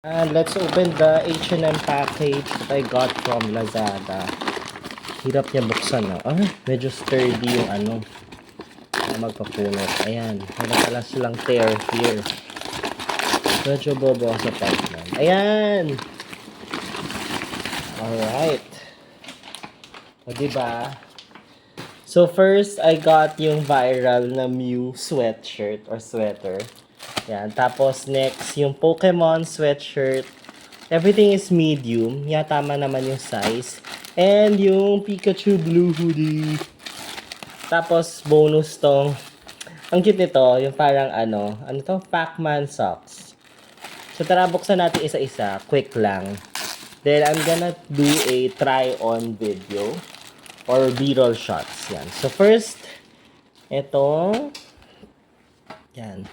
And let's open the H&M package that I got from Lazada. Hirap niya buksan, no? Ah, medyo sturdy yung ano. Magpapunot. Ayan. Wala pala silang tear here. Medyo bobo sa part na. Ayan! Alright. O, diba? So, first, I got yung viral na Mew sweatshirt or sweater. Yan. Tapos, next, yung Pokemon sweatshirt. Everything is medium. Yeah, tama naman yung size. And yung Pikachu blue hoodie. Tapos, bonus tong, ang cute nito, yung parang ano to? Pac-Man socks. So, tara, buksan natin isa-isa. Quick lang. Then, I'm gonna do a try-on video or B-roll shots. Yan. So, first, itong, yan.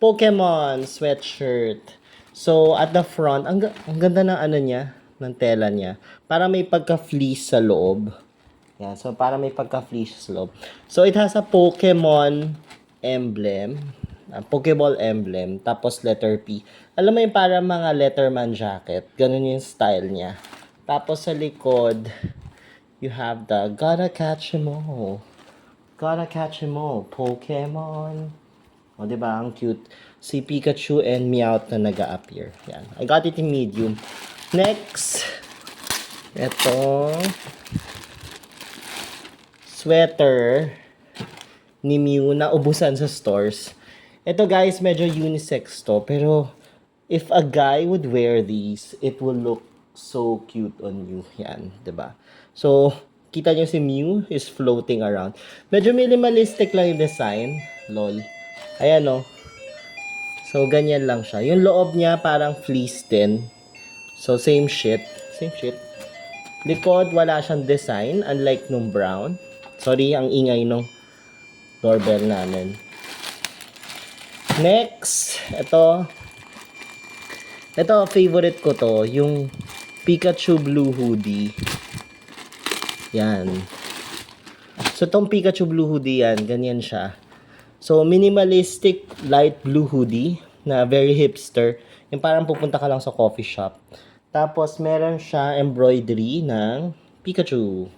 Pokemon sweatshirt. So, at the front, ang ganda ng ano niya, ng tela niya. Para may pagka-fleece sa loob. Yan. So, para may pagka-fleece sa loob. So, it has a Pokemon emblem. Pokeball emblem. Tapos, letter P. Alam mo yung para mga letterman jacket. Ganun yung style niya. Tapos, sa likod, you have the Gotta Catch 'Em All. Gotta Catch 'Em All. Pokemon. O, diba? Ang cute. Si Pikachu and Meowth na nag-a-appear. Yan. I got it in medium. Next, ito, sweater ni Mew na ubusan sa stores. Ito guys, medyo unisex to. Pero, if a guy would wear these, it will look so cute on you. Yan, diba? So, kita nyo si Mew is floating around. Medyo minimalistic lang yung design. Lol. Ayan o. So, ganyan lang siya. Yung loob niya parang fleece din. So, same shit. Same shit. Likod, wala siyang design. Unlike nung brown. Sorry, ang ingay nung doorbell namin. Next, ito. Ito, favorite ko to. Yung Pikachu blue hoodie. Yan. So, tong Pikachu blue hoodie yan. Ganyan siya. So, minimalistic light blue hoodie na very hipster. Yung parang pupunta ka lang sa coffee shop. Tapos, meron siya embroidery ng Pikachu.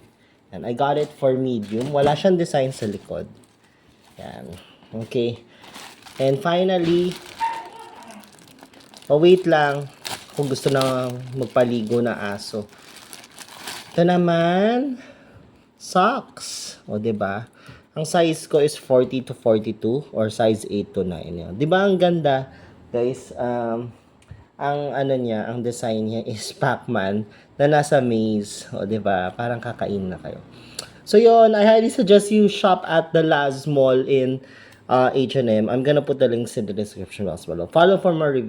And I got it for medium. Wala siyang design sa likod. Yan. Okay. And finally, wait lang kung gusto na magpaligo na aso. Ito naman, socks. O, diba? Ang size ko is 40 to 42 or size 8 to 9. Yun. 'Di ba ang ganda, guys? Ang ano niya, ang design niya is Pac-Man na nasa maze. O 'di ba? Parang kakain na kayo. So 'yon, I highly suggest you shop at the Laz Mall in H&M. I'm gonna put the links in the description as well. Follow for more reviews.